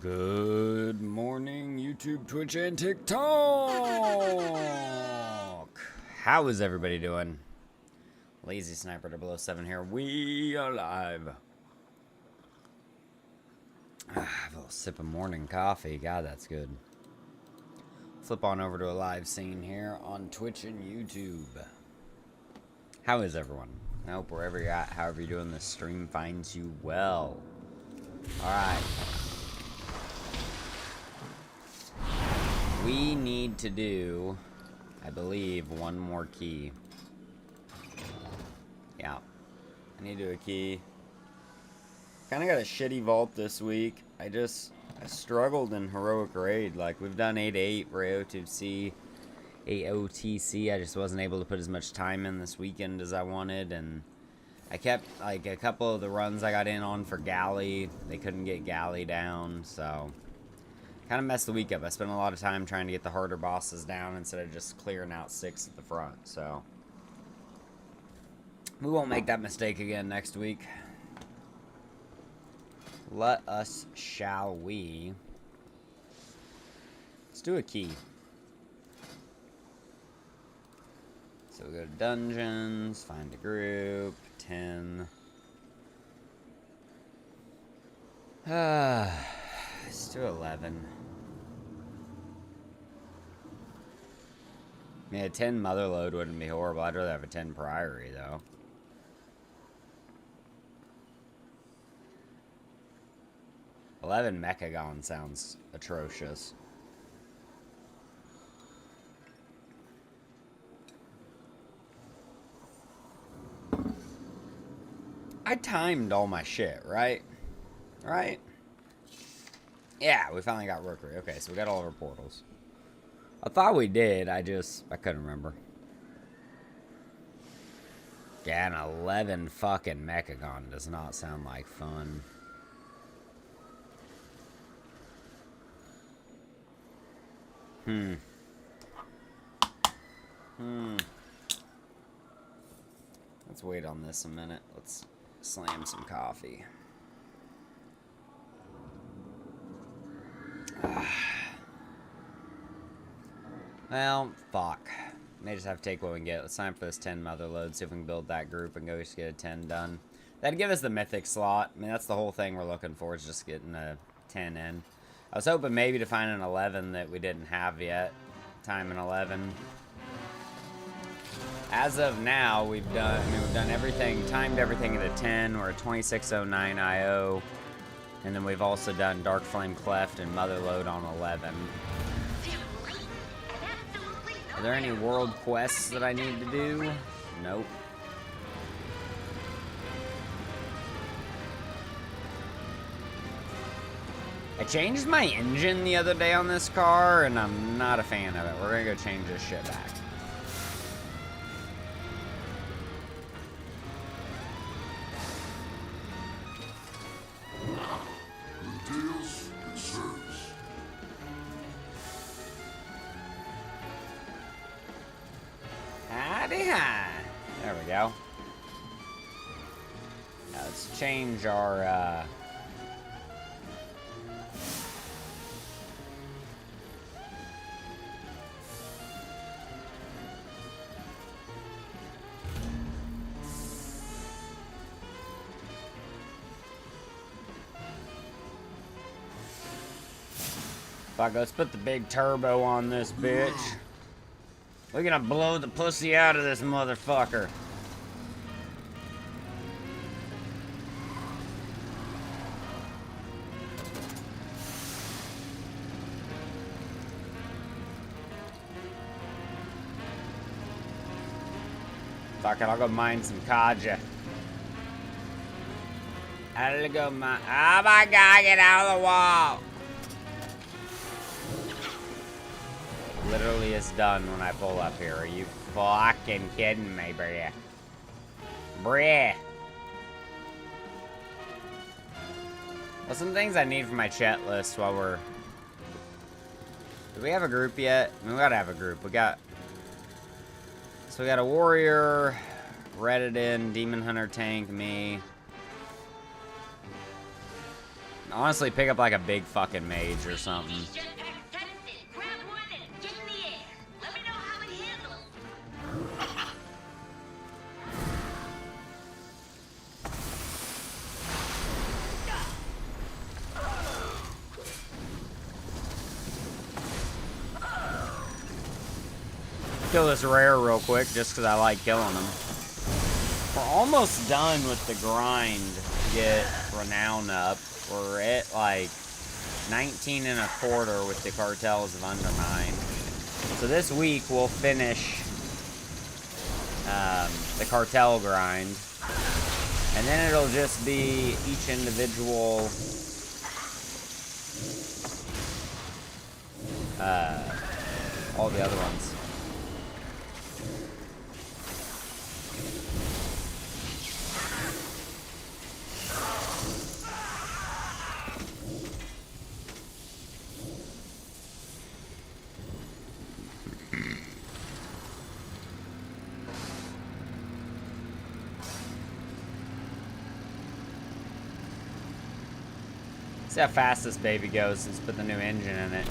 Good morning, YouTube, Twitch, and TikTok. How is everybody doing? Lazy Sniper 007 here. We are live. Have a little sip of morning coffee. God, that's good. Flip on over to a live scene here on Twitch and YouTube. How is everyone? I hope wherever you're at, however you're doing, this stream finds you well. Alright. We need to do, I believe, one more key. Yeah. I need to do a key. Kind of got a shitty vault this week. I struggled in Heroic Raid. Like, we've done 8-8 for AOTC. AOTC. I just wasn't able to put as much time in this weekend as I wanted. And I kept, like, a couple of the runs I got in on for Galley. They couldn't get Galley down, so kind of messed the week up. I spent a lot of time trying to get the harder bosses down instead of just clearing out 6 at the front, so we won't make that mistake again next week. Let us, shall we? Let's do a key. So we go to dungeons, find a group, 10. Let's do 11. Yeah, a 10 mother load wouldn't be horrible. I'd rather have a 10 priory, though. $11 Mechagon sounds atrocious. I timed all my shit, right? Right? Yeah, we finally got Rookery. Okay, so we got all of our portals. I thought we did, I couldn't remember. Yeah, an 11 fucking Mechagon does not sound like fun. Let's wait on this a minute. Let's slam some coffee. Well, fuck. May just have to take what we can get. Let's sign for this 10 mother load, see if we can build that group and go just get a 10 done. That'd give us the mythic slot. I mean, that's the whole thing we're looking for, is just getting a 10 in. I was hoping maybe to find an 11 that we didn't have yet. Time an 11. As of now, we've done everything, timed everything at a 10. We're at 2609 IO. And then we've also done Dark Flame Cleft and Mother Load on 11. Are there any world quests that I need to do? Nope. I changed my engine the other day on this car, and I'm not a fan of it. We're gonna go change this shit back. There we go. Now let's change our, fuck, let's put the big turbo on this bitch. We're gonna blow the pussy out of this motherfucker. Fuck it, I'll go mine some Kaja. I'll go mine. Oh my god, get out of the wall! Literally is done when I pull up here. Are you fucking kidding me, bruh? Bruh. Well, some things I need for my chat list while we're... Do we have a group yet? I mean, we gotta have a group. So we got a warrior, Reddit in, demon hunter tank, me. Honestly, pick up like a big fucking mage or something. Kill this rare real quick just because I like killing them. We're almost done with the grind to get renown up. We're at like 19 and a quarter with the cartels of Undermine. So this week we'll finish the cartel grind. And then it'll just be each individual all the other ones. See how fast this baby goes since put the new engine in it.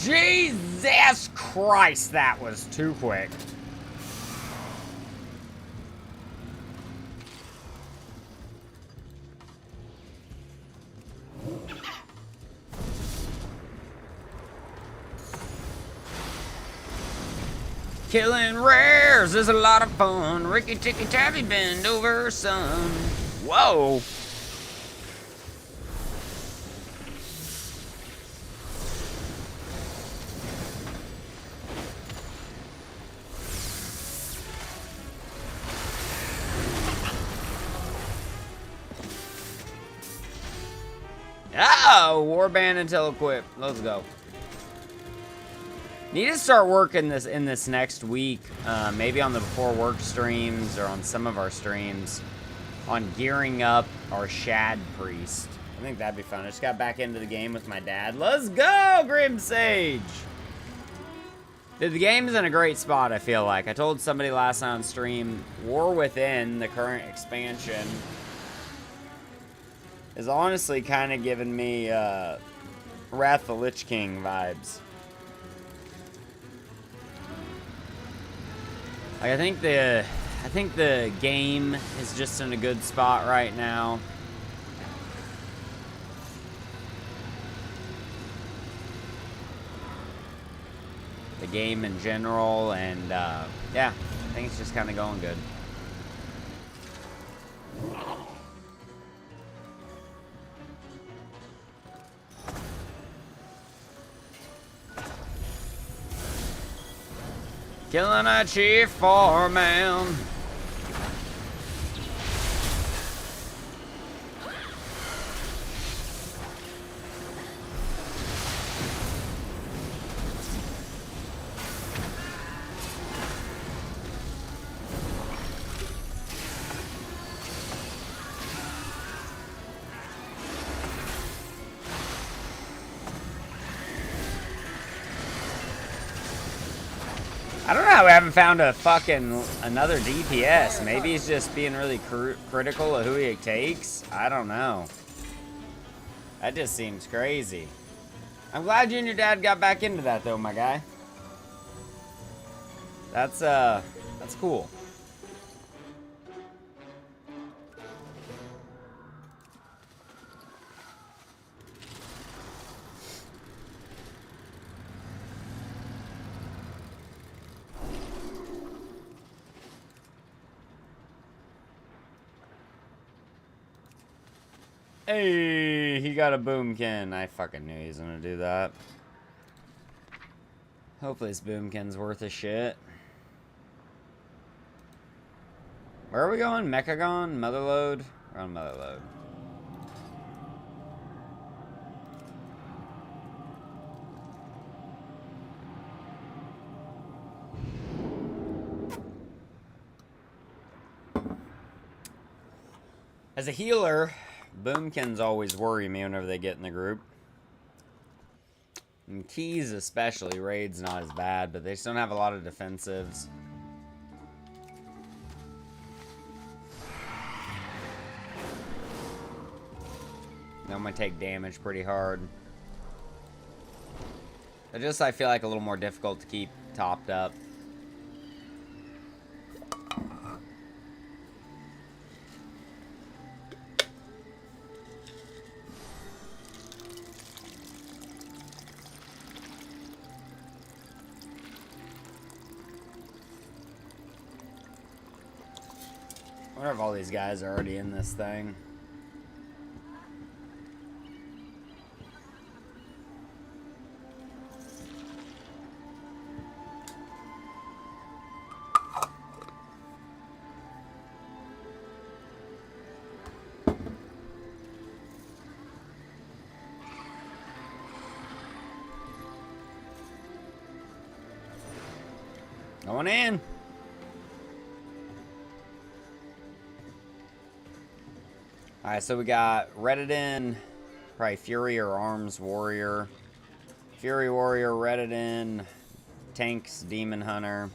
Jesus Christ, that was too quick. Killing rares is a lot of fun. Ricky Ticky Tavi bend over, son. Whoa. Oh, warband until equipped. Let's go. Need to start working this in this next week, maybe on the before work streams or on some of our streams, on gearing up our Shad Priest. I think that'd be fun. I just got back into the game with my dad. Let's go, Grim Sage! Dude, the game is in a great spot, I feel like. I told somebody last night on stream, War Within, the current expansion, is honestly kind of giving me Wrath of the Lich King vibes. Like, I think the game is just in a good spot right now. The game in general, and yeah, I think it's just kind of going good. Killing a chief foreman. I don't know how we haven't found another DPS. Maybe he's just being really critical of who he takes. I don't know. That just seems crazy. I'm glad you and your dad got back into that though, my guy. That's cool. Hey, he got a boomkin. I fucking knew he was gonna do that. Hopefully this boomkin's worth a shit. Where are we going? Mechagon? Motherlode? We're on Motherlode. As a healer, boomkins always worry me whenever they get in the group. And keys especially, raid's not as bad, but they just don't have a lot of defensives. I'm gonna take damage pretty hard. I feel like a little more difficult to keep topped up. I wonder if all these guys are already in this thing. Going in. Alright, so we got Redidin, probably Fury or Arms Warrior. Fury Warrior, Redidin, Tanks, Demon Hunter.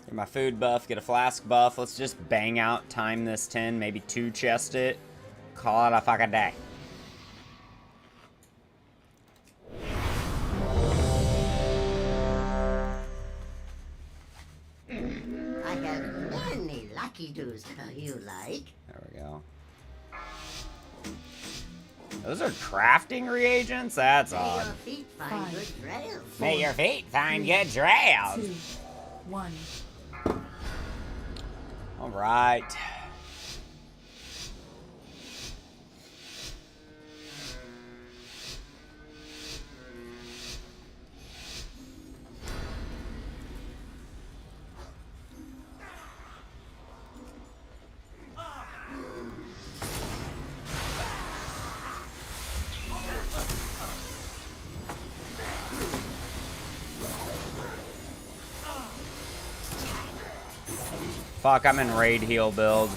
Get my food buff, get a flask buff. Let's just bang out, time this 10, maybe 2 chest it. Call it a fucking day. I have many lucky doos you like. There we go. Those are crafting reagents? That's May odd. your feet find good trails. May your feet find good trails. 2, 1. Alright. Fuck, I'm in raid heal build.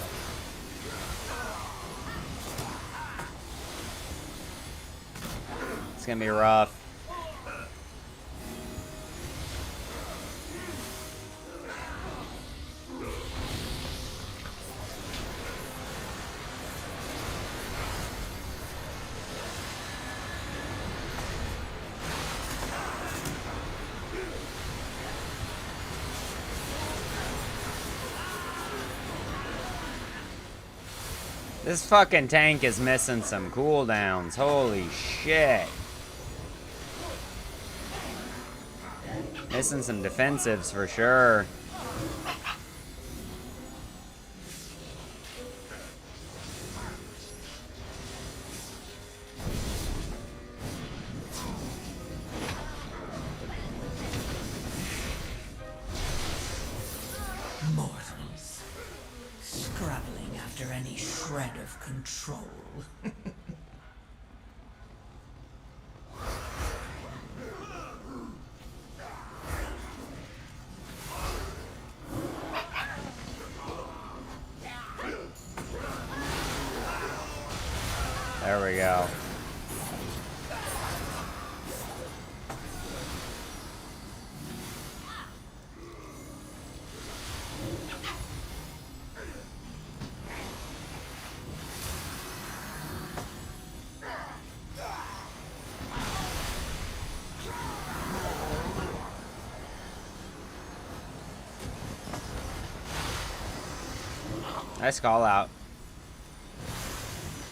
It's gonna be rough. This fucking tank is missing some cooldowns. Holy shit. Missing some defensives for sure. Mortals, scrabbling after any shred of control. There we go. Nice call out.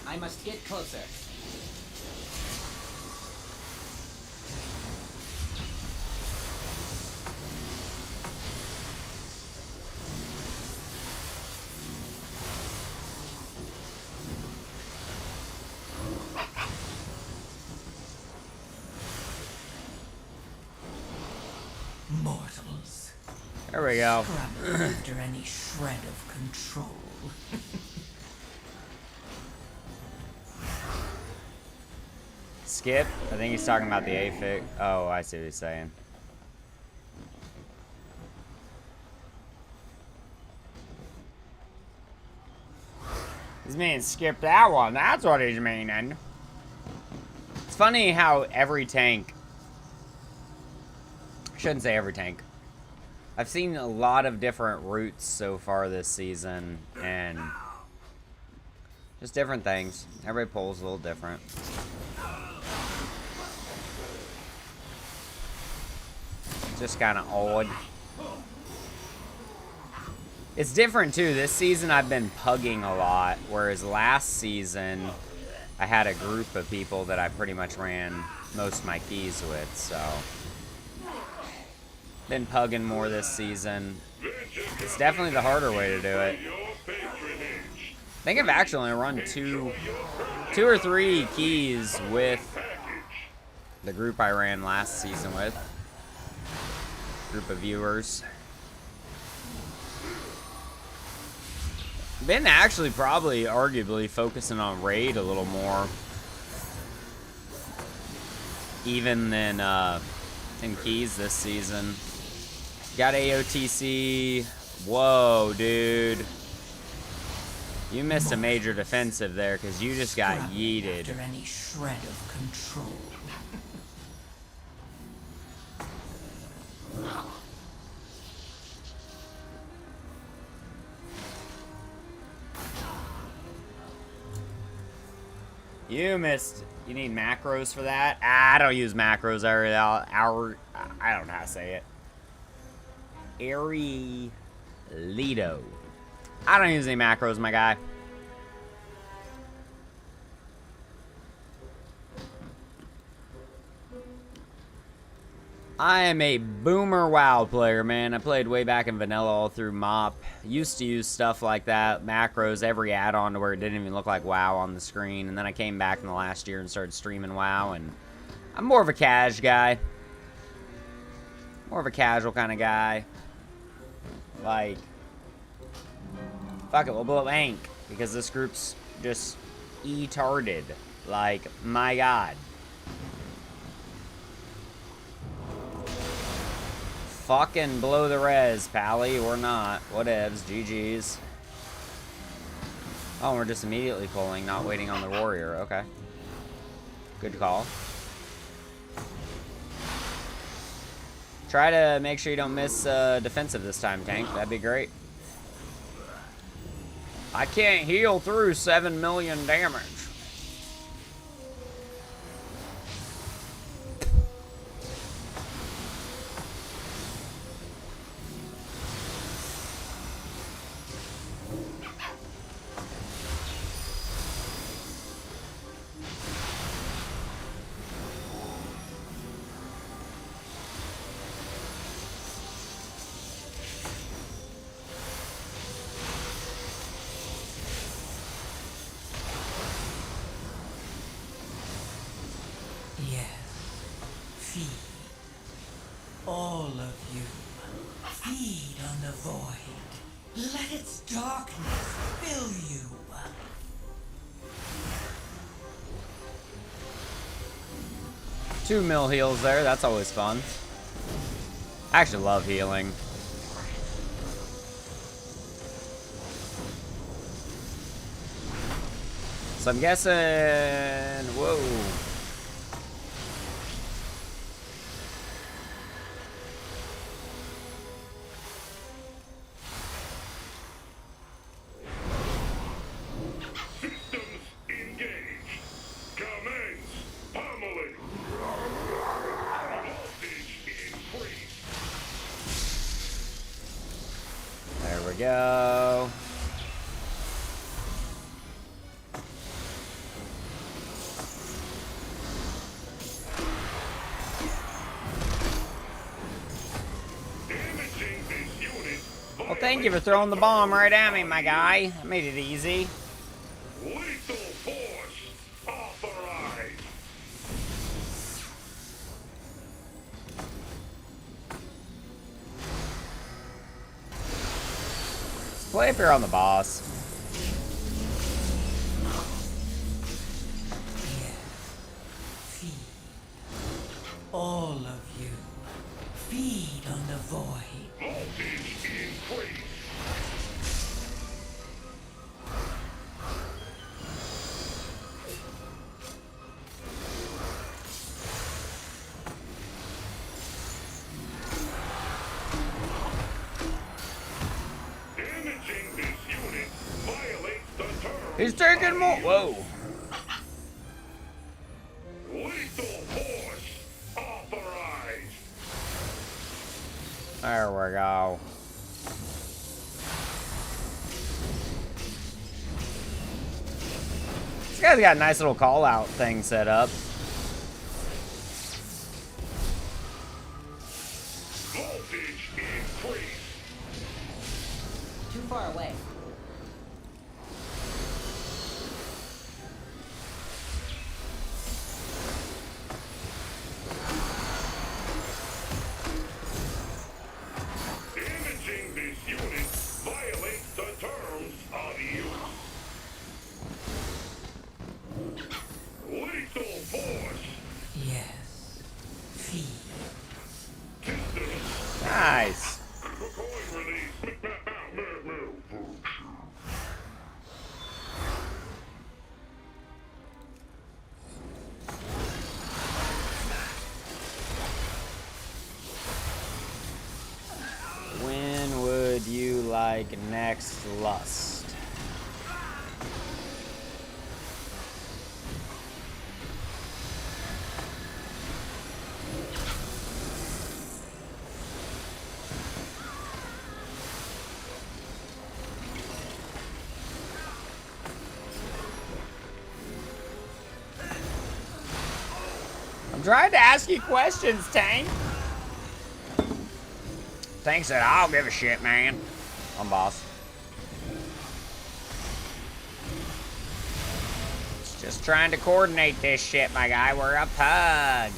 I must get closer. Mortals, There we go. scrabbling after any shred of control. Skip? I think he's talking about the AFIC. Oh, I see what he's saying. He's meaning skip that one. That's what he's meaning. funny how every tank... I shouldn't say every tank. I've seen a lot of different routes so far this season, and just different things. Every pulls a little different. Just kind of odd. It's different too. This season I've been pugging a lot, whereas last season I had a group of people that I pretty much ran most of my keys with, so been pugging more this season. It's definitely the harder way to do it. I think I've actually run two or three keys with the group I ran last season with. Group of viewers. Been actually probably arguably focusing on raid a little more even than in keys this season. Got AOTC. Whoa, dude. You missed a major defensive there because you just got yeeted. After any shred of control. You missed. You need macros for that? I don't use macros. I don't know how to say it. Aerolito. I don't use any macros, my guy. I am a boomer WoW player, man. I played way back in vanilla all through MOP. Used to use stuff like that, macros, every add-on to where it didn't even look like WoW on the screen. And then I came back in the last year and started streaming WoW, and I'm more of a cash guy. More of a casual kind of guy. Like, fuck it, we'll blow up Hank, because this group's just e-tarded. Like, my god. Fucking blow the res, pally, or not. Whatevs, GG's. Oh, we're just immediately pulling, not waiting on the warrior. Okay. Good call. Try to make sure you don't miss defensive this time, tank. That'd be great. I can't heal through 7 million damage. All of you, feed on the void. Let its darkness fill you. 2 mil heals there, that's always fun. I actually love healing. So I'm guessing, whoa. Go. Well, thank you for throwing the bomb right at me, my guy. That made it easy. Lethal force authorized. Play up here on the boss. Feed. All of you. Feed on the void. Voltage increase. He's taking more. Whoa. Lethal force authorized. There we go. This guy's got a nice little call out thing set up. Voltage increase. Too far away. Damaging this unit violates the terms of use. Lethal force. Yes. Feed. Distance. Nice. Coin release. When would you like next lust? I'm trying to ask you questions, Tank. Tank said, I don't give a shit, man. I'm boss. Just trying to coordinate this shit, my guy. We're a pug.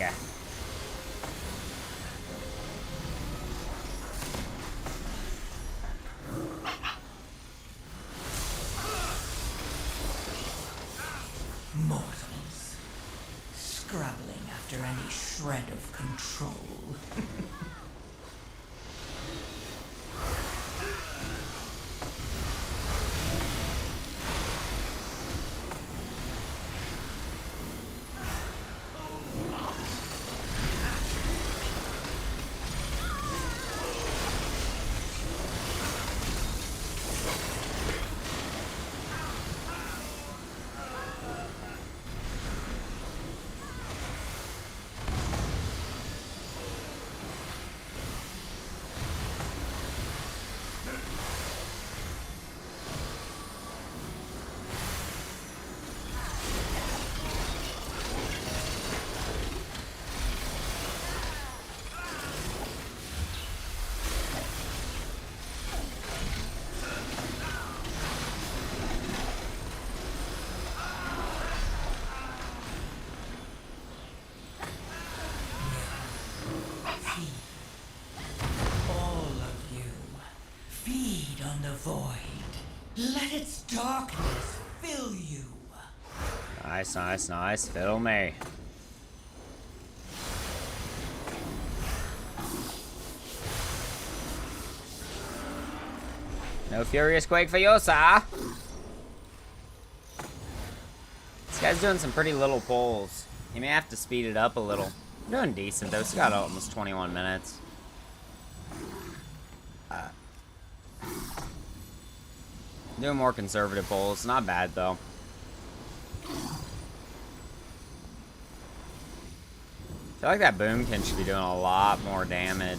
Mortals. Scrabbling after any shred of control. All of you, feed on the void. Let its darkness fill you. Nice, nice, nice. Fiddle me. No Furious Quake for you, sir. This guy's doing some pretty little pulls. You may have to speed it up a little. Doing decent, though. It's got almost 21 minutes. Doing more conservative pulls. Not bad, though. I feel like that boomkin should be doing a lot more damage.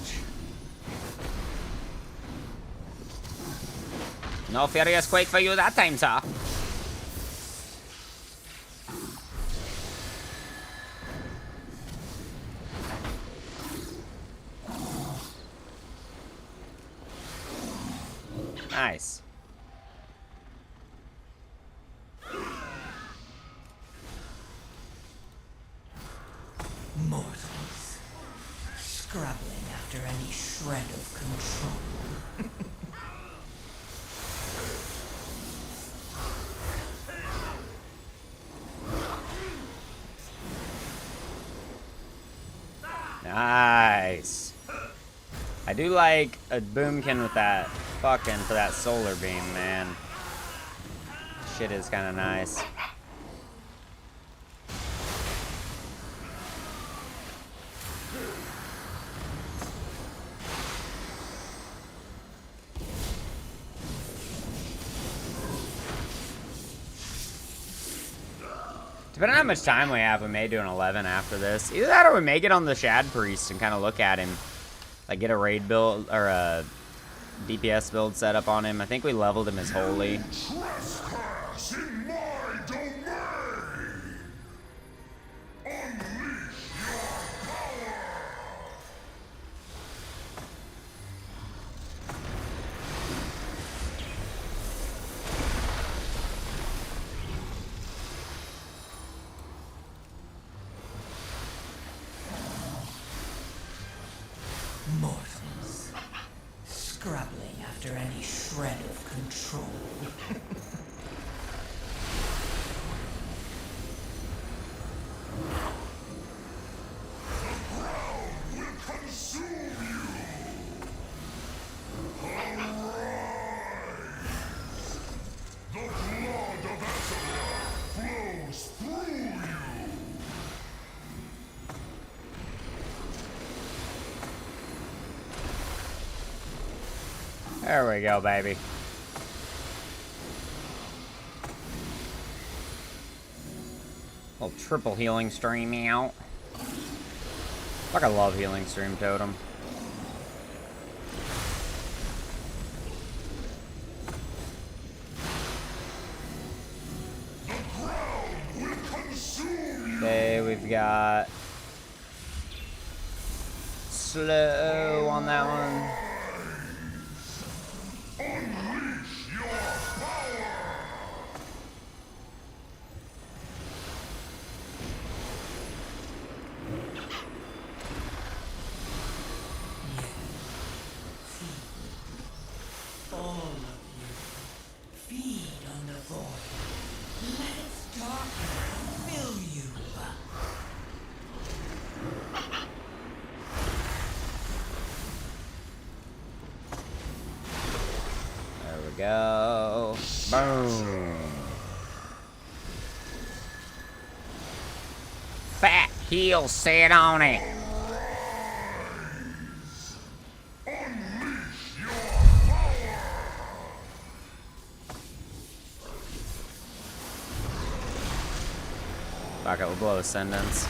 No Furious Quake for you that time, sir. Nice. Mortals. Scrabbling after any shred of control. Nice. I do like a boomkin with that fucking for that solar beam, man. Shit is kind of nice. Depending on how much time we have, we may do an 11 after this. Either that or we may get on the Shad Priest and kind of look at him. Like, get a raid build, or a DPS build set up on him. I think we leveled him as holy. Trespass in my domain! Unleash your power! Mortals, scrabbling after any shred of control. The ground will consume you! Arise! The blood of Azeroth flows through you! There we go, baby. Little triple healing stream out. Fuck, I love healing stream totem. The ground will consume you! Okay, we've got slow on that one. Unleash your power! All of you, feed on the void. Let its darkness fill you. There we go. Boom. Fat heel, sit on it. Unleash your power! Fuck it, we'll blow Ascendance.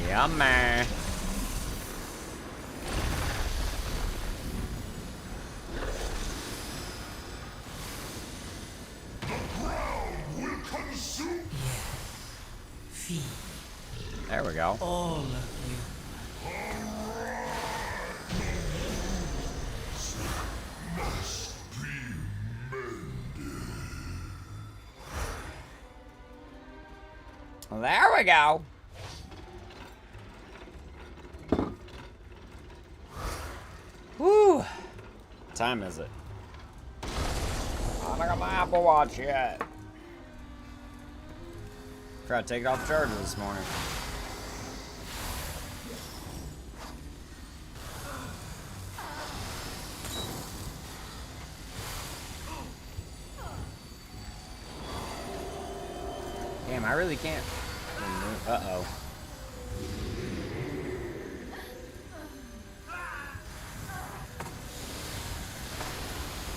Yummy. The ground will consume Feed There we go. all of you. must be mended. Well, there we go. Whew. What time is it? I don't got my Apple Watch yet. Forgot to take it off the charger this morning. Damn, I really can't. Uh-oh.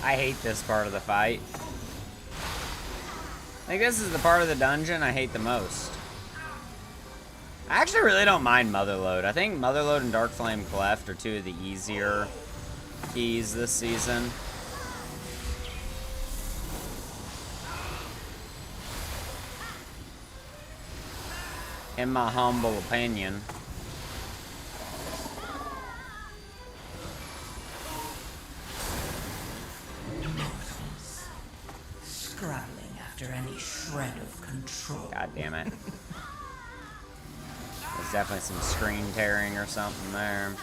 I hate this part of the fight. I think this is the part of the dungeon I hate the most. I actually really don't mind Motherlode. I think Motherlode and Dark Flame Cleft are two of the easier keys this season. In my humble opinion. Mortals, scrabbling after any shred of control. God damn it. There's definitely some screen tearing or something there.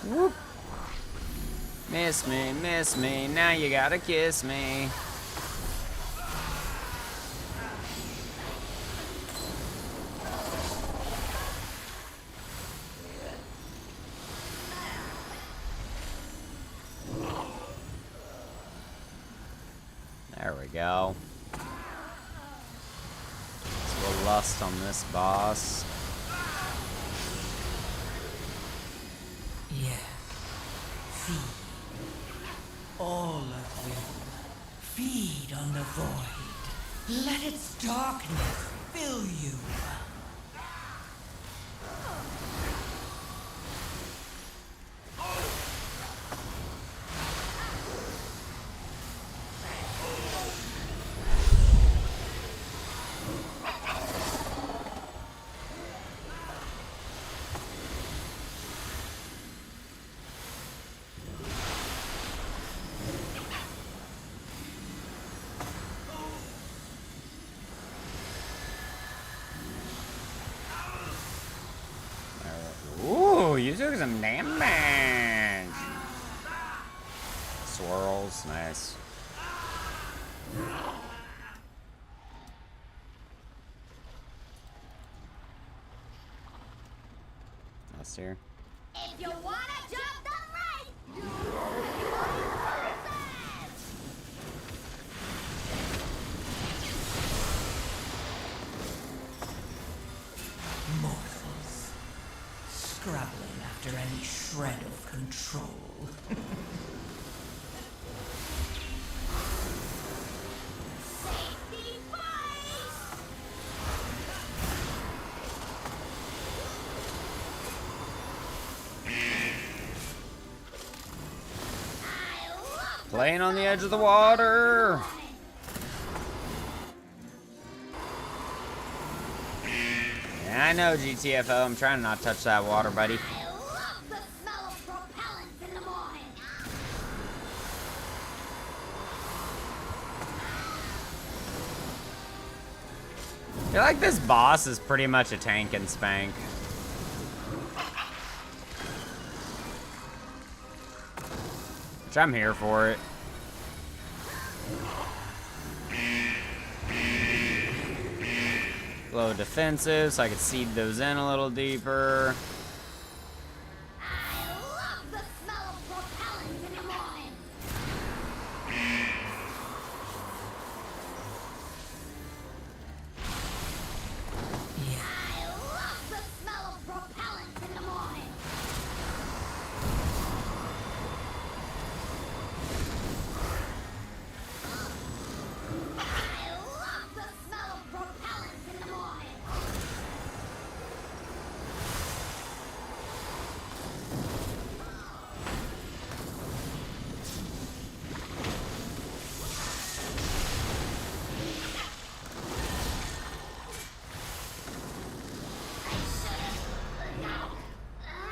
Whoop. Miss me, now you gotta kiss me. There we go. So we'll lust on this boss. Yes. Feed. All of you. Feed on the void. Let its darkness fill you. Ooh, you took some damage. Swirls, nice. Last here. If you wanna jump the race, Mortals. Scrabbling after any shred of control. safety first. I love Playing on the edge of the water. Yeah, I know, GTFO. I'm trying to not touch that water, buddy. I love the smell of propellants in the morning. I feel like this boss is pretty much a tank and spank. Which I'm here for it. Low defensive, so I could seed those in a little deeper. I love the smell of propellants in the morning. Yeah. I love the smell of propellants in the morning. I love the smell of propellants in the morning.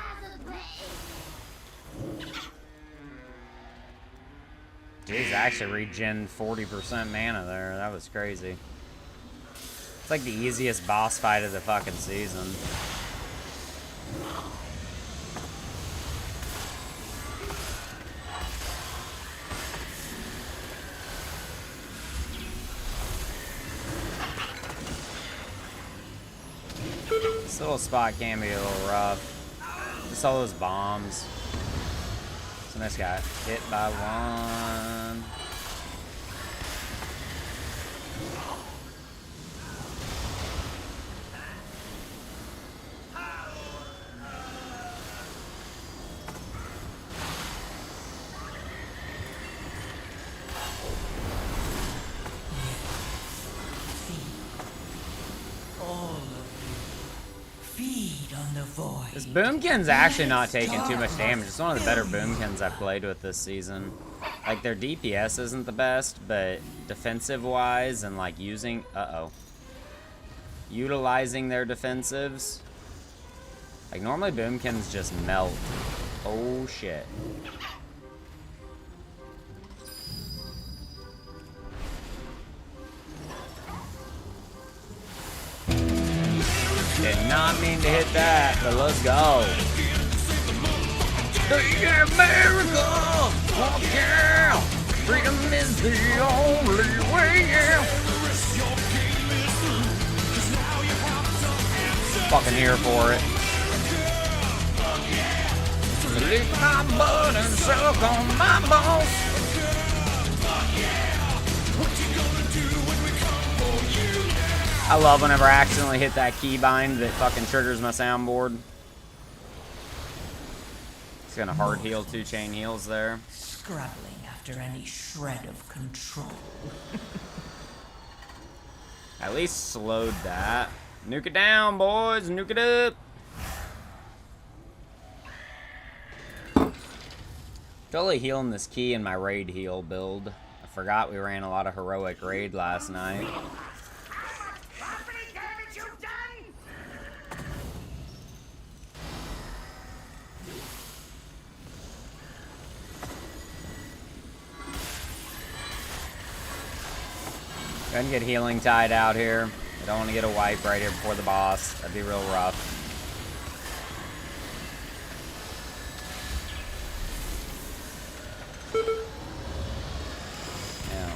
I should have Jeez, I actually regen 40% mana there. That was crazy. It's like the easiest boss fight of the fucking season. This little spot can be a little rough. Just all those bombs. So this guy hit by one. All of you. Feed on the void. This Boomkin's actually not taking too much damage. It's one of the better Boomkins I've played with this season. Like, their DPS isn't the best, but defensive-wise and, like, utilizing their defensives. Like, normally Boomkins just melt. Oh, shit. Did not mean to hit that, but let's go. Yeah, America! Oh, yeah! Freedom is the only way, yeah! Fucking here for it. Lick my butt and suck on my balls. I love whenever I accidentally hit that keybind that fucking triggers my soundboard. It's gonna hard heal 2 chain heals there. Scrabbling after any shred of control. At least slowed that. Nuke it down, boys. Nuke it up. Totally healing this key in my raid heal build. I forgot we ran a lot of heroic raid last night. Go ahead and get healing tied out here. I don't want to get a wipe right here before the boss. That'd be real rough. Yeah.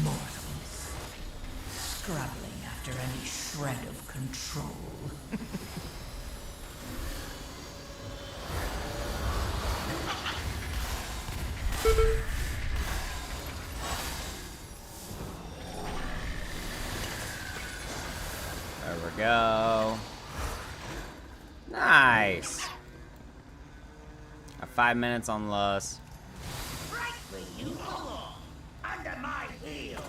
Mortals. Scrabbling after any shred of control. There we go. Nice. Got 5 minutes on Lust. Rightly you belong under my heel.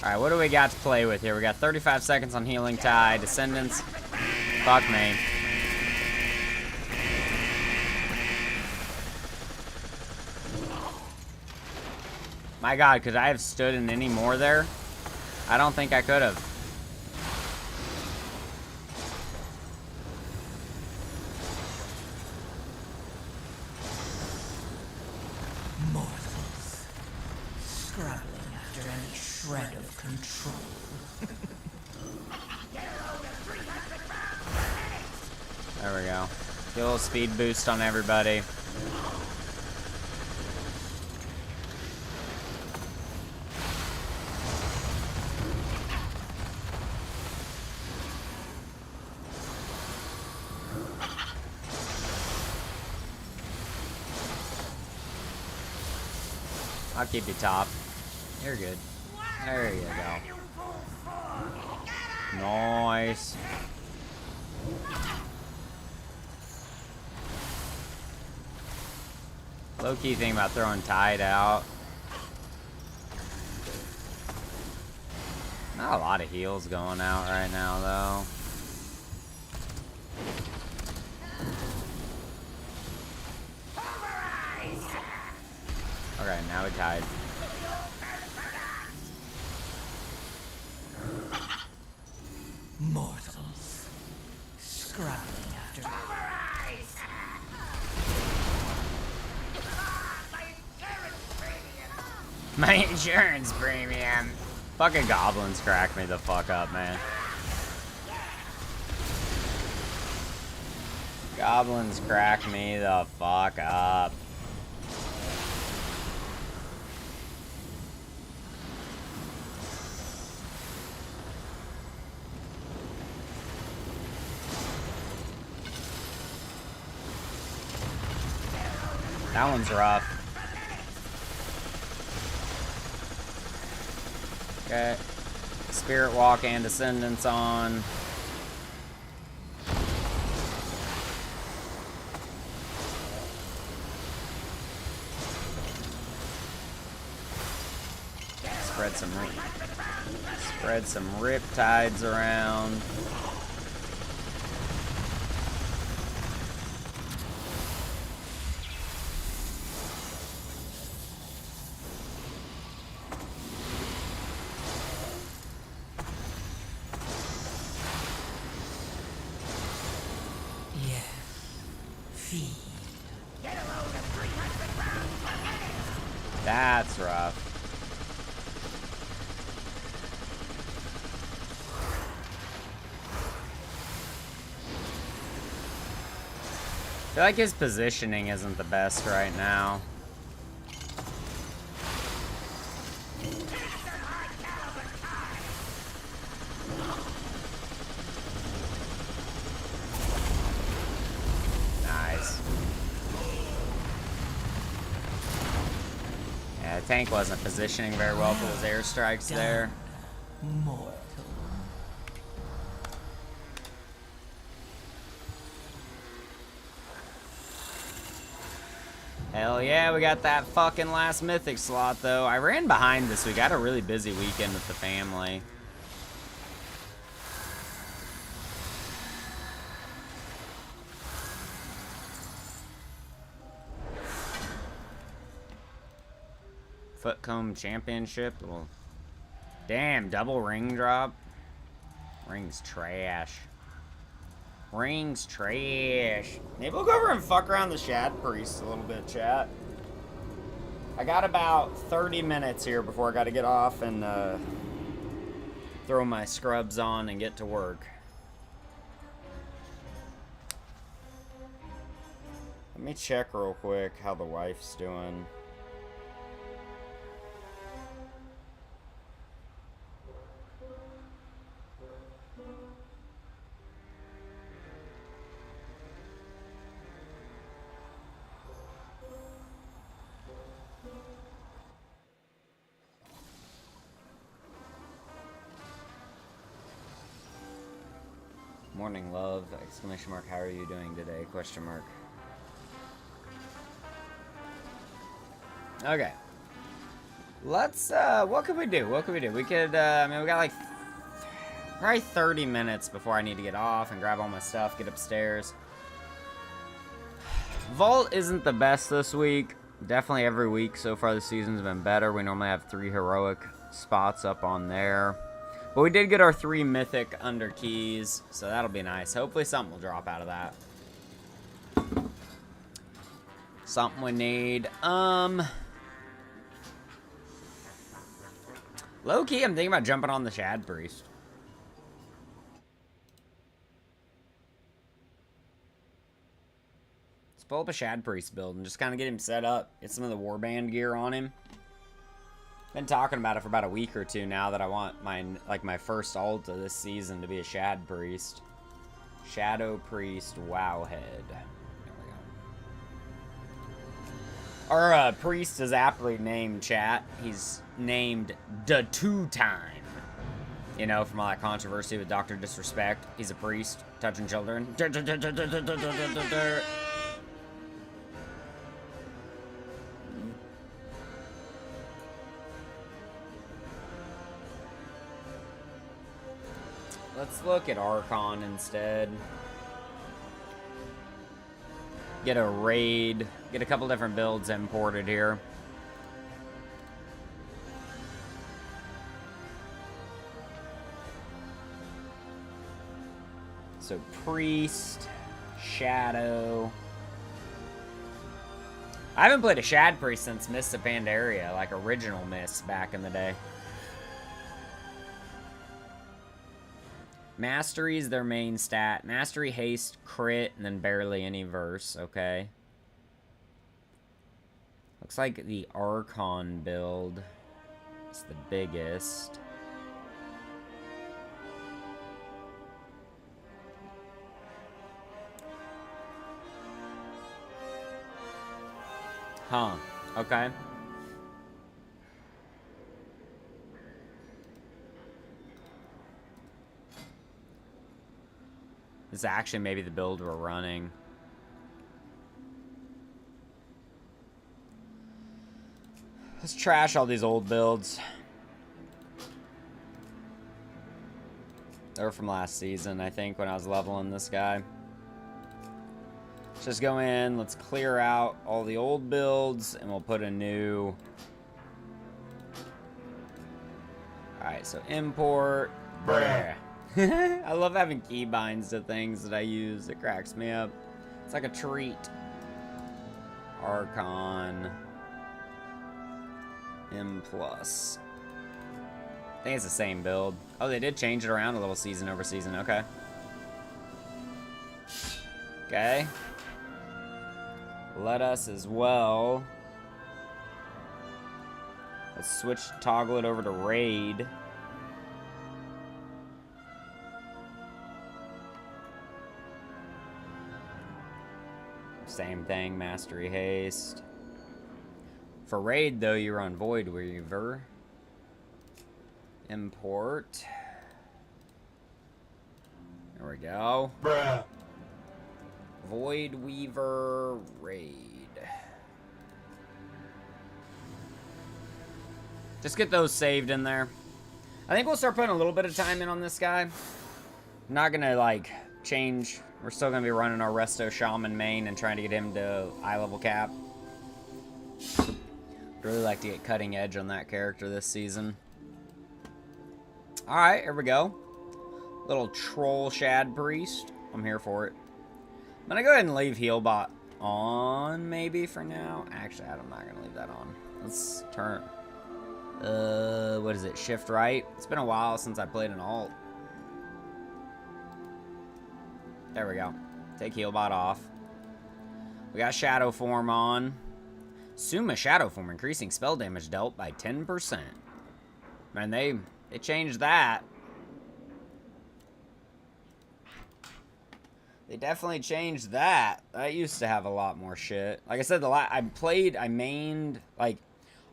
Alright, what do we got to play with here? We got 35 seconds on Healing Tide. Descendants. Fuck me. My god, could I have stood in any more there? I don't think I could have. Mortals. Scrabbling after any shred of control. There we go. Get a little speed boost on everybody. I'll keep you top. You're good. There you go. Nice. Low-key thing about throwing Tide out. Not a lot of heals going out right now, though. Okay, now we tied. Mortals. Scrabbling after... My insurance premium. Fucking goblins crack me the fuck up, man. Goblins crack me the fuck up. That one's rough. Okay. Spirit Walk and Descendants on. Spread Spread some riptides around. Yes. Feed. That's rough. I feel like his positioning isn't the best right now. Nice. Yeah, the tank wasn't positioning very well for those airstrikes there. Mortal. Hell yeah, we got that fucking last mythic slot though. I ran behind this week. I had a really busy weekend with the family. Footcomb Championship. Well, damn, double ring drop. Ring's trash. Ring's trash. Maybe we'll go over and fuck around the Shad Priest a little bit, chat. I got about 30 minutes here before I got to get off and throw my scrubs on and get to work. Let me check real quick how the wife's doing. Morning, love, exclamation mark, how are you doing today, question mark. Okay. Let's, what could we do? What could we do? We could, I mean, we got like probably 30 minutes before I need to get off and grab all my stuff, get upstairs. Vault isn't the best this week. Definitely every week so far this season's been better. We normally have 3 heroic spots up on there. But we did get our 3 mythic under keys, so that'll be nice. Hopefully something will drop out of that. Something we need. Low-key, I'm thinking about jumping on the Shad Priest. Let's pull up a Shad Priest build and just kind of get him set up. Get some of the warband gear on him. Been talking about it for about a week or two now that I want my first ult of this season to be a Shad Priest. Shadow Priest Wowhead. There we go. Our priest is aptly named, chat. He's named the Two-Time. You know, from all that controversy with Dr. Disrespect. He's a priest touching children. Let's look at Archon instead. Get a raid. Get a couple different builds imported here. So Priest, Shadow. I haven't played a Shad Priest since Mists of Pandaria, like original Mists back in the day. Mastery is their main stat. Mastery, haste, crit, and then barely any verse. Okay. Looks like the Archon build is the biggest. Huh. Okay. This is actually maybe the build we're running. Let's trash all these old builds. They're from last season, I think, when I was leveling this guy. Let's just go in. Let's clear out all the old builds, and we'll put a new... Alright, so import. Bruh. I love having keybinds to things that I use. It cracks me up. It's like a treat. Archon. M+. I think it's the same build. Oh, they did change it around a little season over season. Okay. Okay. Let us as well. Let's switch, toggle it over to raid. Same thing, mastery haste. For raid, though, you run Void Weaver. Import. There we go. Bruh. Void Weaver raid. Just get those saved in there. I think we'll start putting a little bit of time in on this guy. I'm not gonna like change. We're still gonna be running our Resto Shaman main and trying to get him to eye level cap. Really like to get cutting edge on that character this season. Alright, here we go. Little troll Shad Priest. I'm here for it. I'm gonna go ahead and leave Healbot on, maybe, for now. Actually, I'm not gonna leave that on. Let's turn... what is it? Shift right? It's been a while since I played an alt. There we go. Take Healbot off. We got Shadow Form on. Suma Shadow Form, increasing spell damage dealt by 10%. Man, they changed that. They definitely changed that. That used to have a lot more shit. Like I said, I mained, like,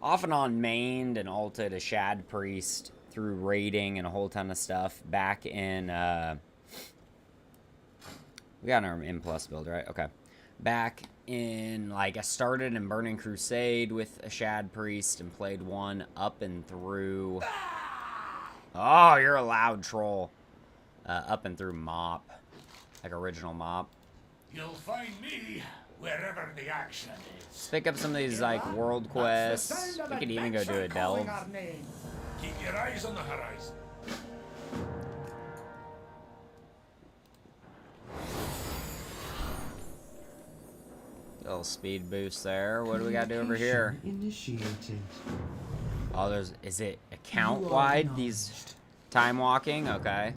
off and on mained and ulted a Shad Priest through raiding and a whole ton of stuff back in, we got our M+ build, right? Okay. Back in, like, I started in Burning Crusade with a Shad Priest and played one up and through... Oh, you're a loud troll. Up and through Mop. Like original Mop. You'll find me wherever the action is. Let's pick up some of these, like, world quests. We could even go do a delve. Keep your eyes on the horizon. Little speed boost there. What do we gotta do over here? Initiated. Oh, is it account wide? These time walking? Okay.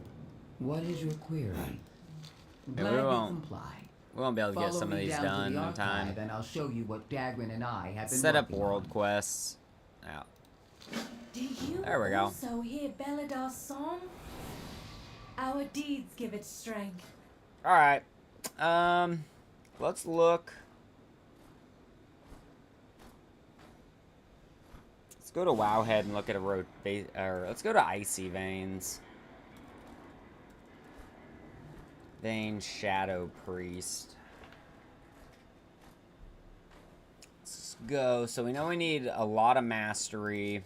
What is your query? Yeah, Glad we to won't comply. be able to get Follow some of me these down to done the in time. archive and I'll show you what Dagrin and I have been Set up working world on. quests. Yeah. Do you There we go. also hear Beladar's song? Our deeds give it strength. Alright. Let's look. Let's go to Wowhead and look at a let's go to Icy Veins. Vein Shadow Priest. Let's go. So we know we need a lot of mastery,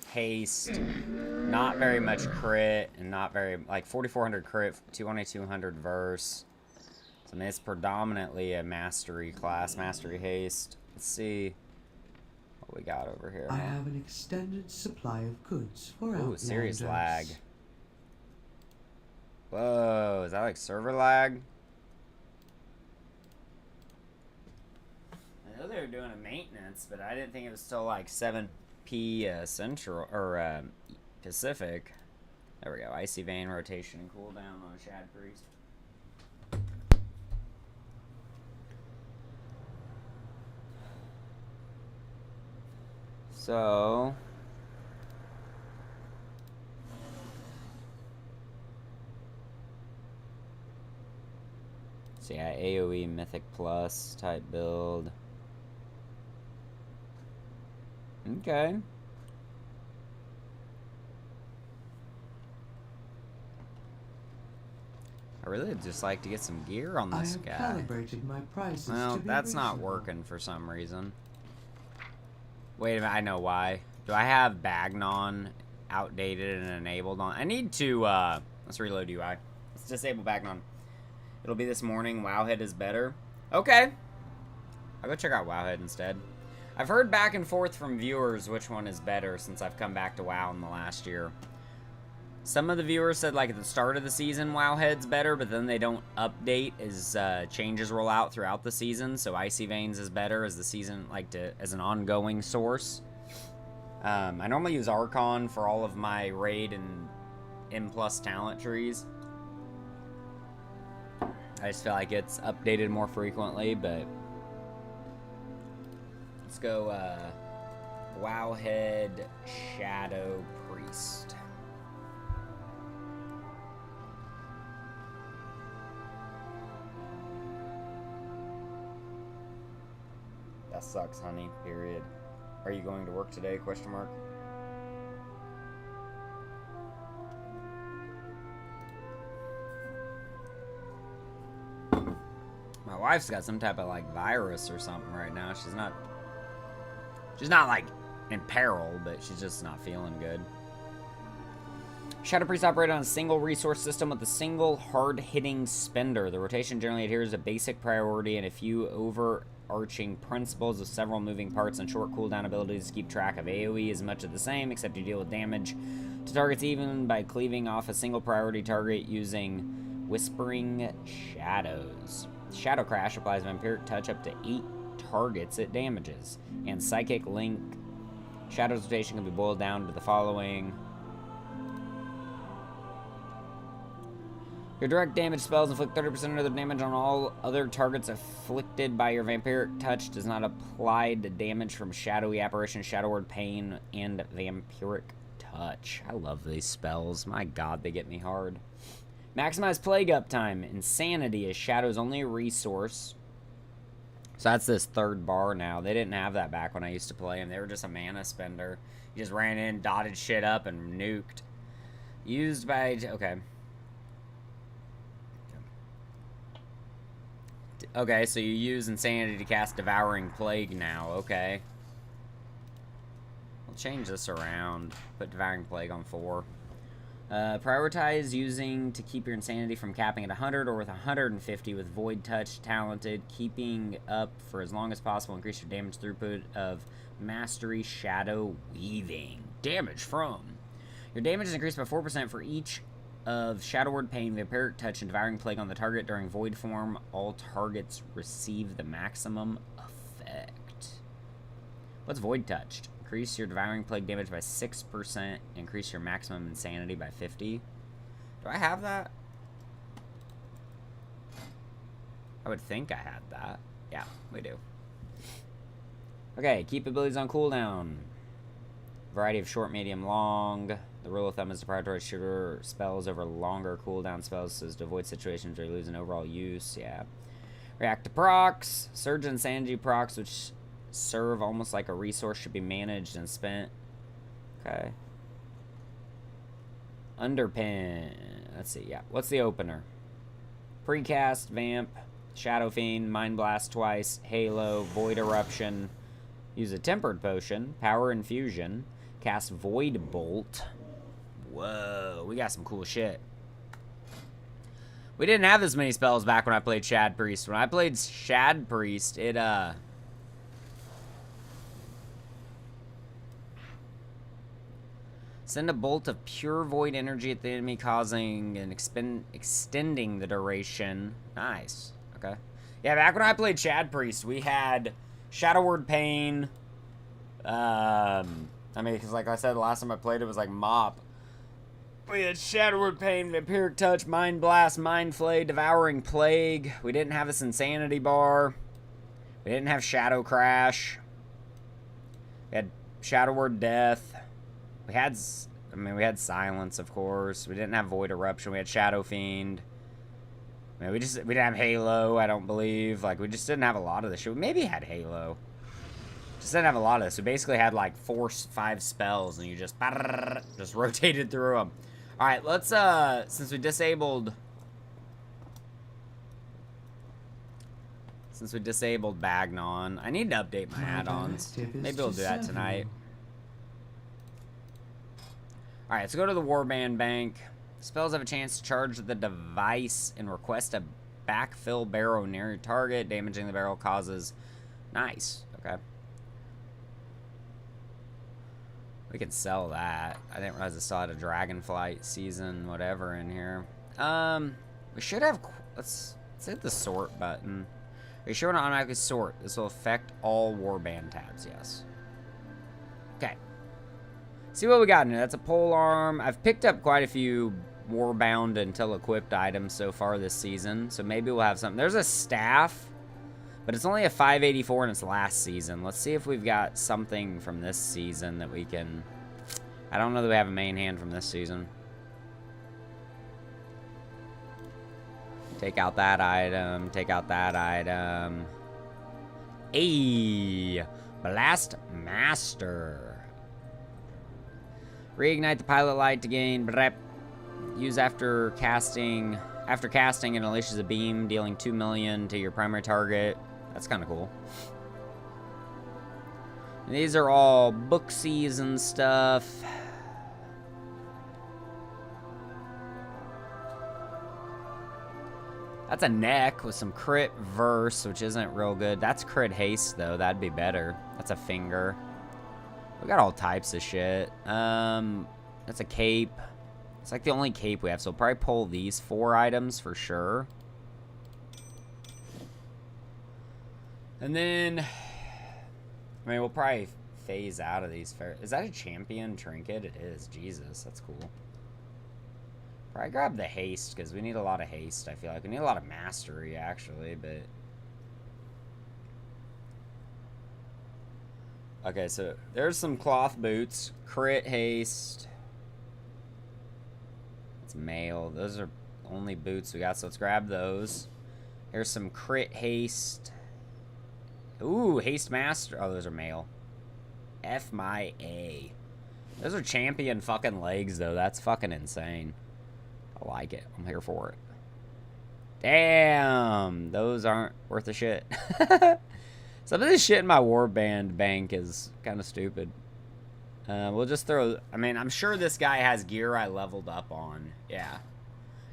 haste, not very much crit, and not very, like 4,400 crit, 2,200 verse. So I mean, it's predominantly a mastery class, mastery haste. Let's see what we got over here. I have an extended supply of goods for Ooh, outlanders. serious lag. Whoa, is that like server lag? I know they were doing a maintenance, but I didn't think it was till like 7p Central or Pacific. There we go. Icy Vein rotation and cooldown on a Shad Priest. So yeah, AoE Mythic Plus type build. Okay. I really would just like to get some gear on I this have guy. calibrated my prices Well, to be that's not reasonable. working for some reason. Wait a minute, I know why. Do I have Bagnon outdated and enabled on? I need to Let's reload UI. Let's disable Bagnon. It'll be this morning. Wowhead is better. Okay. I'll go check out Wowhead instead. I've heard back and forth from viewers which one is better since I've come back to WoW in the last year. Some of the viewers said like at the start of the season Wowhead's better, but then they don't update as changes roll out throughout the season. So Icy Veins is better as the season, like as an ongoing source. I normally use Archon for all of my raid and M+ talent trees. I just feel like it's updated more frequently, but let's go Wowhead Shadow Priest. That sucks, honey. Period. Are you going to work today? Question mark. My wife's got some type of like virus or something right now. She's not like in peril, but she's just not feeling good. Shadow Priest operate on a single resource system with a single hard-hitting spender. The rotation generally adheres to basic priority and a few overarching principles of several moving parts and short cooldown abilities to keep track of. AoE is much of the same, except you deal with damage to targets even by cleaving off a single priority target using Whispering Shadows. Shadow Crash applies Vampiric Touch up to 8 targets it damages. And Psychic Link. Shadow's rotation can be boiled down to the following. Your direct damage spells inflict 30% of the damage on all other targets afflicted by your Vampiric Touch. Does not apply to damage from Shadowy Apparition, Shadow Word Pain, and Vampiric Touch. I love these spells. My god, they get me hard. Maximize Plague Uptime. Insanity is Shadow's only resource. So that's this third bar now. They didn't have that back when I used to play them. They were just a mana spender. You just ran in, dotted shit up, and nuked. Used by... Okay. Okay, so you use Insanity to cast Devouring Plague now. Okay. We'll change this around. Put Devouring Plague on 4. Prioritize using to keep your Insanity from capping at 100 or with 150 with Void Touch Talented. Keeping up for as long as possible. Increase your damage throughput of Mastery Shadow Weaving. Damage from. Your damage is increased by 4% for each of Shadow Word Pain, Vampiric Touch, and Devouring Plague on the target during Void form. All targets receive the maximum effect. What's Void Touched? Increase your Devouring Plague damage by 6%. Increase your maximum Insanity by 50. Do I have that? I would think I had that. Yeah, we do. Okay, keep abilities on cooldown. Variety of short, medium, long. The rule of thumb is to prioritize shorter spells over longer cooldown spells so as to avoid situations where you lose an overall use. Yeah. React to procs. Surge and Sanji procs, which serve almost like a resource, should be managed and spent. Okay. Underpin. Let's see. Yeah. What's the opener? Precast, Vamp, Shadow Fiend, Mind Blast twice, Halo, Void Eruption. Use a Tempered Potion, Power Infusion, cast Void Bolt. Whoa, we got some cool shit. We didn't have this many spells back when I played Shad Priest. When I played Shad Priest, it, send a bolt of pure void energy at the enemy, causing and extending the duration. Nice. Okay. Yeah, back when I played Shad Priest, we had Shadow Word Pain. I mean, because like I said, the last time I played it was like Mop. We had Shadow Word Pain, Vampiric Touch, Mind Blast, Mind Flay, Devouring Plague. We didn't have this Insanity bar. We didn't have Shadow Crash. We had Shadow Word Death. We had, I mean, we had Silence, of course. We didn't have Void Eruption. We had Shadow Fiend. I mean, we didn't have Halo, I don't believe. Like, we just didn't have a lot of this shit. We maybe had Halo. Just didn't have a lot of this. We basically had like 4, 5 spells, and you just rotated through them. All right, let's since we disabled Bagnon, I need to update my add-ons. Maybe we'll do that tonight. All right, let's go to the Warband Bank. Spells have a chance to charge the device and request a backfill barrel near your target. Damaging the barrel causes... Nice. Okay. We can sell that. I didn't realize I still had a Dragonflight season whatever in here. We should have... Let's hit the sort button. Are you sure to automatically sort? This will affect all warband tabs. Yes. Okay. See what we got in here. That's a pole arm. I've picked up quite a few warbound until equipped items so far this season. So maybe we'll have something. There's a staff. But it's only a 584 in its last season. Let's see if we've got something from this season that we can... I don't know that we have a main hand from this season. Take out that item. Take out that item. Ayy! Blast Master. Reignite the pilot light to gain rep. Use after casting. After casting, it unleashes a beam, dealing 2 million to your primary target. That's kind of cool. And these are all booksies and stuff. That's a neck with some crit verse, which isn't real good. That's crit haste, though. That'd be better. That's a finger. We got all types of shit. That's a cape. It's like the only cape we have, so we'll probably pull these 4 items for sure. And then, I mean, we'll probably phase out of these. Is that a champion trinket? It is. Jesus, that's cool. Probably grab the haste, because we need a lot of haste, I feel like. We need a lot of mastery, actually, but... Okay, so there's some cloth boots. Crit haste. It's mail. Those are only boots we got, so let's grab those. Here's some crit haste. Ooh, haste master. Oh, those are mail. F my A. Those are champion fucking legs, though. That's fucking insane. I like it. I'm here for it. Damn. Those aren't worth a shit. Some of this shit in my warband bank is kind of stupid. We'll just throw... I mean, I'm sure this guy has gear I leveled up on. Yeah.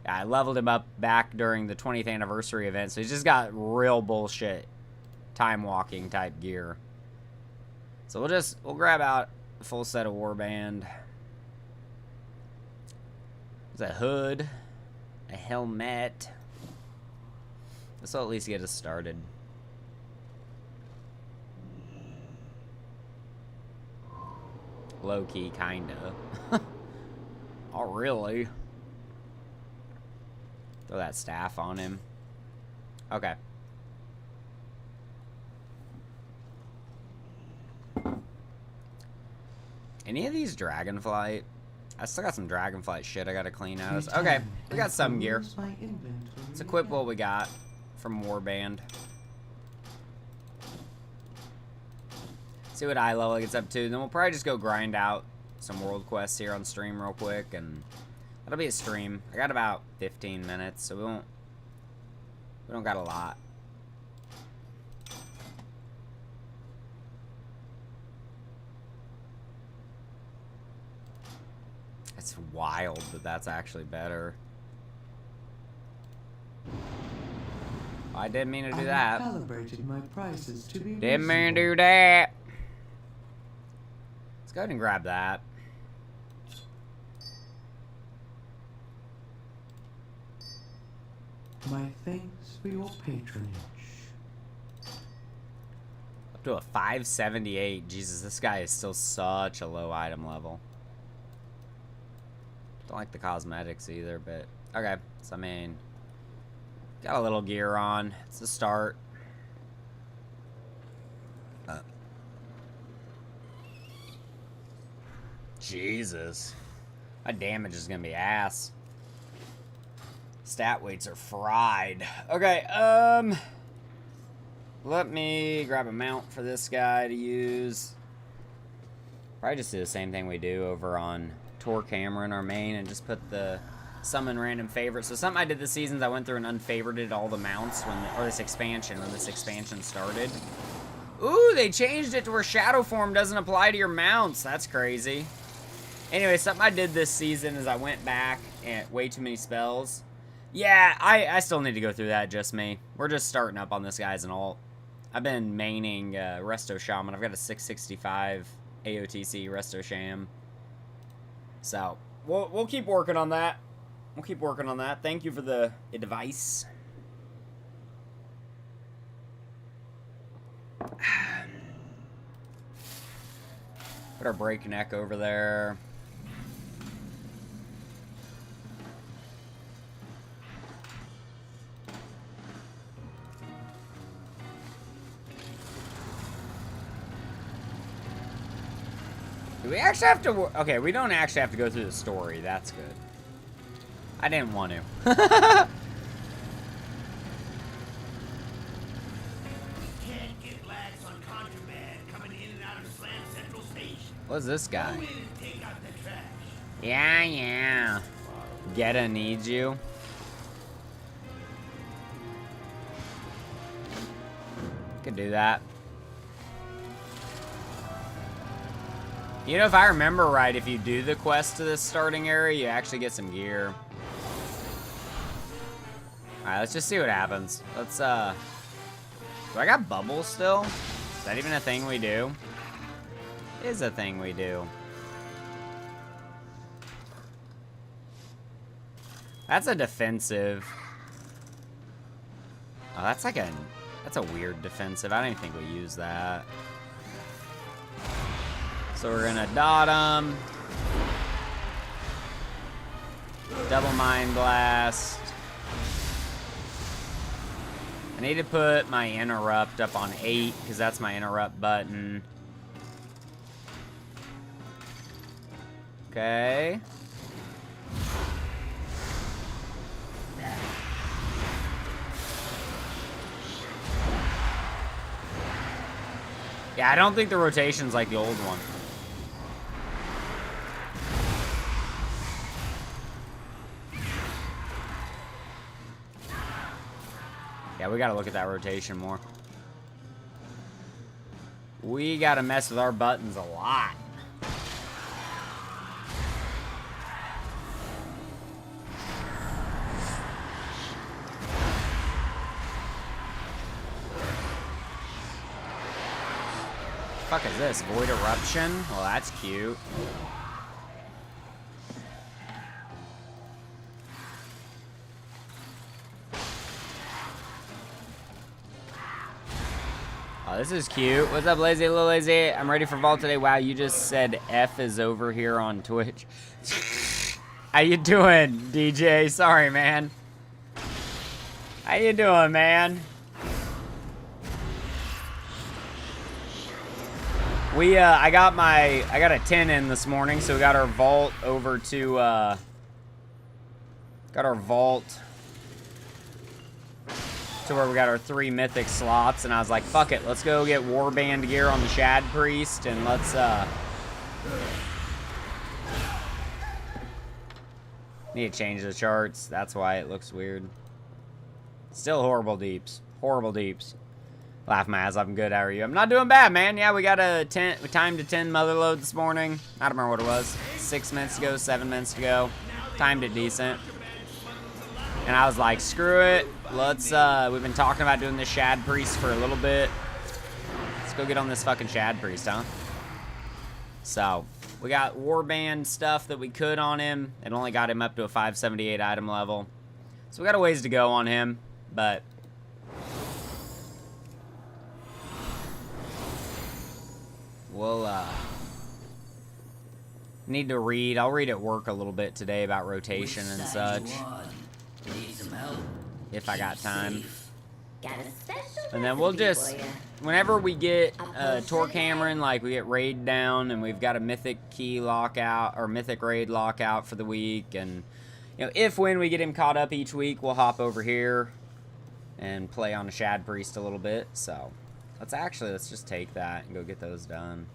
Yeah, I leveled him up back during the 20th anniversary event, so he's just got real bullshit time walking type gear. So we'll grab out a full set of warband. There's a hood, a helmet. This will at least get us started. Low key, kinda. Oh, really? Throw that staff on him. Okay. Any of these Dragonflight? I still got some Dragonflight shit I gotta clean out. Okay, we got some gear. Let's equip what we got from Warband. See what eye level it gets up to. Then we'll probably just go grind out some world quests here on stream real quick, and that'll be a stream. I got about 15 minutes, so we don't got a lot. It's wild that that's actually better. I didn't mean to do that. Calibrated my prices to be Didn't mean to reasonable. do that. Let's go ahead and grab that. My thanks for your patronage. Up to a 578. Jesus, this guy is still such a low item level. Don't like the cosmetics either, but okay. So I mean, got a little gear on. It's a start. Jesus, my damage is gonna be ass. Stat weights are fried. Okay, let me grab a mount for this guy to use. Probably just do the same thing we do over on Tor Cameron, our main, and just put the summon random favorites. So something I did this season is I went through and unfavorited all the mounts when this expansion started. Ooh, they changed it to where shadow form doesn't apply to your mounts. That's crazy. Anyway, something I did this season is I went back and way too many spells. Yeah, I still need to go through that, just me. We're just starting up on this guy as an alt. I've been maining Resto Shaman. I've got a 665 AOTC Resto Sham. So, we'll keep working on that. We'll keep working on that. Thank you for the advice. Put our breakneck over there. Do we actually have to... Okay, we don't actually have to go through the story. That's good. I didn't want to. Can't get lags on contraband coming in and out of Slam Central Station. What's this guy? Go in and take out the trash. Yeah. Geta needs you. Could do that. You know, if I remember right, if you do the quest to this starting area, you actually get some gear. Alright, let's just see what happens. Let's, Do I got bubbles still? Is that even a thing we do? It is a thing we do. That's a defensive. Oh, that's like a... That's a weird defensive. I don't even think we use that. So we're gonna dot him. Double Mind Blast. I need to put my interrupt up on 8 because that's my interrupt button. Okay. Yeah, I don't think the rotation's like the old one. Yeah, we gotta look at that rotation more. We gotta mess with our buttons a lot. Fuck is this? Void Eruption? Well, that's cute. Oh, this is cute. What's up, Lazy? Little Lazy. I'm ready for Vault today. Wow, you just said F is over here on Twitch. How you doing, DJ? Sorry, man. How you doing, man? I got a 10 in this morning, so we got our vault over to, got our vault to where we got our 3 mythic slots, and I was like, fuck it, let's go get warband gear on the Shad Priest, and let's, need to change the charts, that's why it looks weird. Still horrible deeps. Horrible deeps. Laugh my ass off, I'm good, how are you? I'm not doing bad, man. Yeah, we got a 10, we timed a 10 mother load this morning. I don't remember what it was. 6 minutes ago, 7 minutes ago. Timed it decent. And I was like, screw it. Let's, we've been talking about doing this Shad Priest for a little bit. Let's go get on this fucking Shad Priest, huh? So, we got warband stuff that we could on him. It only got him up to a 578 item level. So we got a ways to go on him, but... We'll, need to read. I'll read at work a little bit today about rotation and such. If I got time. Got a special And then we'll recipe just, for ya. whenever we get Torque Hammering, like we get raid down and we've got a mythic key lockout or mythic raid lockout for the week, and you know, if when we get him caught up each week, we'll hop over here and play on the Shad Priest a little bit. So let's just take that and go get those done.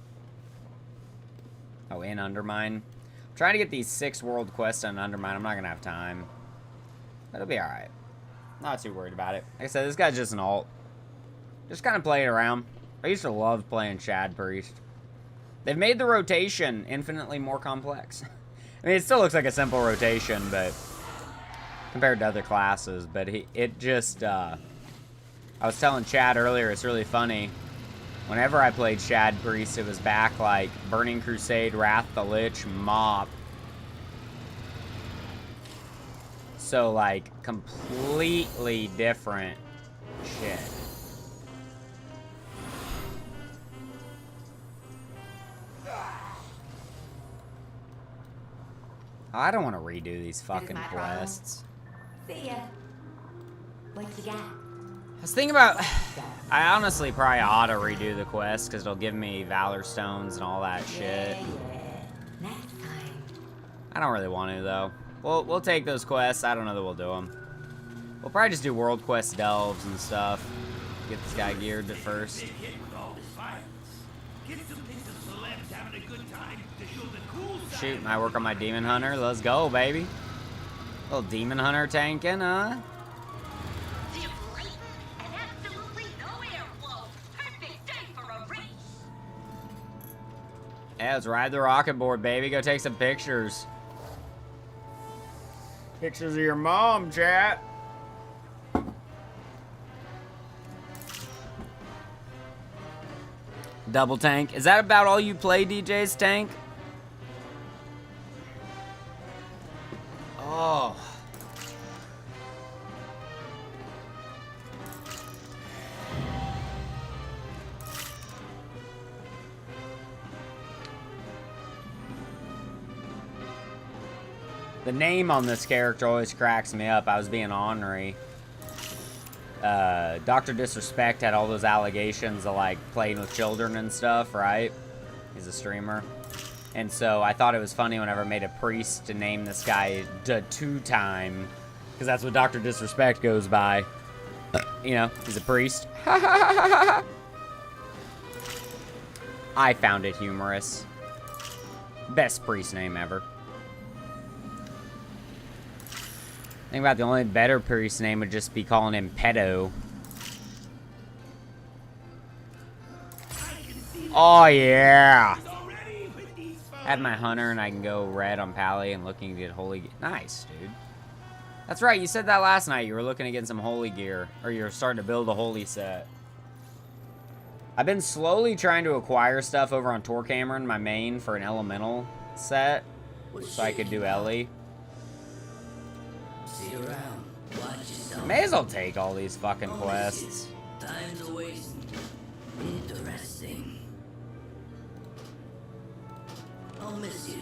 Oh, and Undermine. I'm trying to get these 6 world quests on Undermine. I'm not gonna have time. It'll be alright. Not too worried about it. Like I said, this guy's just an alt. Just kind of play it around. I used to love playing Shad Priest. They've made the rotation infinitely more complex. I mean, it still looks like a simple rotation, but compared to other classes. But it just, I was telling Chad earlier, it's really funny. Whenever I played Shad Priest, it was back like Burning Crusade, Wrath the Lich, Mop. So, like, completely different shit. I don't want to redo these fucking quests. See ya. What you got? I was thinking about... I honestly probably ought to redo the quest, because it'll give me Valor Stones and all that shit. Next time. I don't really want to, though. We'll take those quests. I don't know that we'll do them. We'll probably just do World Quest Delves and stuff. Get this guy geared at first. Shoot, I work on my Demon Hunter. Let's go, baby. Little Demon Hunter tanking, huh? Yeah, let's ride the rocket board, baby. Go take some pictures. Pictures of your mom, chat. Double tank. Is that about all you play, DJ's tank? Oh. The name on this character always cracks me up. I was being ornery. Dr. Disrespect had all those allegations of, like, playing with children and stuff, right? He's a streamer. And so I thought it was funny whenever I made a priest to name this guy the two-time. Because that's what Dr. Disrespect goes by. You know, he's a priest. I found it humorous. Best priest name ever. Think about the only better priest name would just be calling him Pedo. Oh yeah! I have my hunter and I can go red on Pally and looking to get holy gear. Nice, dude. That's right, you said that last night. You were looking to get some holy gear. Or you were starting to build a holy set. I've been slowly trying to acquire stuff over on Tor Cameron, my main, for an elemental set. So I could do Ellie. See you around. Watch yourself. May as well take all these fucking quests. Time's a waste. Interesting. I'll miss you.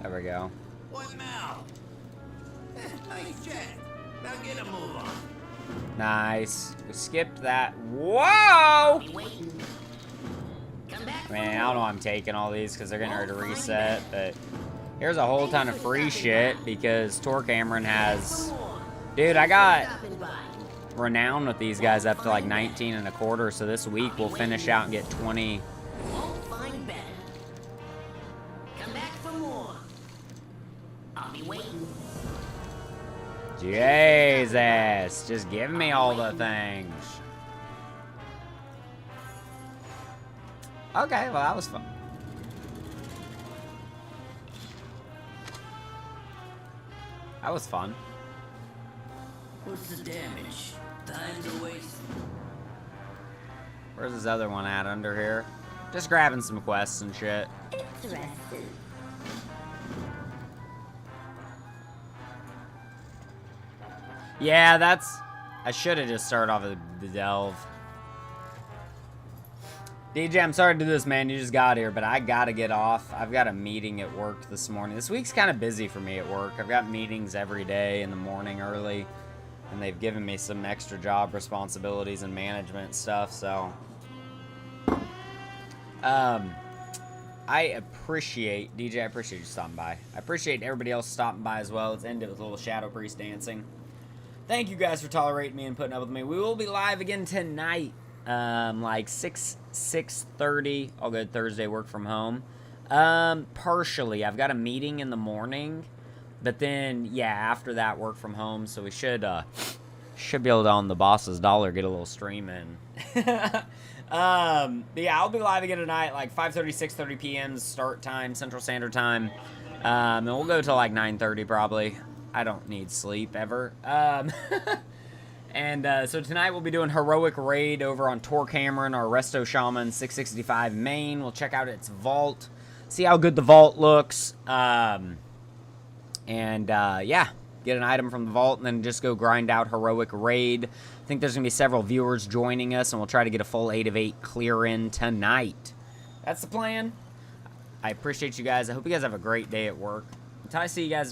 There we go. What now? Nice chat. Now get a move on. Nice. We skipped that. Whoa! Be waiting. Come back. Man, I don't know why I'm taking all these because they're getting ready to reset, but here's a whole ton of free shit because Tor Cameron has... Dude, I got renown with these guys up to like 19 and a quarter, so this week we'll finish out and get 20. Won't find better. Come back for more. I'll be waiting. Jesus, just give me all the things. Okay, well that was fun. That was fun. What's the damage? Time's a waste. Where's this other one at under here? Just grabbing some quests and shit. Interesting. Yeah, that's... I should have just started off with the delve. DJ, I'm sorry to do this, man. You just got here, but I gotta get off. I've got a meeting at work this morning. This week's kind of busy for me at work. I've got meetings every day in the morning early, and they've given me some extra job responsibilities and management stuff, so... I appreciate... DJ, I appreciate you stopping by. I appreciate everybody else stopping by as well. Let's end it with a little Shadow Priest dancing. Thank you guys for tolerating me and putting up with me. We will be live again tonight. Like 6:30. All good. Thursday work from home. Partially. I've got a meeting in the morning, but then yeah, after that work from home. So we should be able to on the boss's dollar get a little stream in. But yeah, I'll be live again tonight, like 5:30, 6:30 p.m. start time, Central Standard Time. And we'll go till like 9:30 probably. I don't need sleep ever. And so tonight we'll be doing Heroic Raid over on Tor Cameron, our Resto Shaman 665 main. We'll check out its vault, see how good the vault looks. Yeah, get an item from the vault and then just go grind out Heroic Raid. I think there's going to be several viewers joining us, and we'll try to get a full 8 of 8 clear in tonight. That's the plan. I appreciate you guys. I hope you guys have a great day at work. Until I see you guys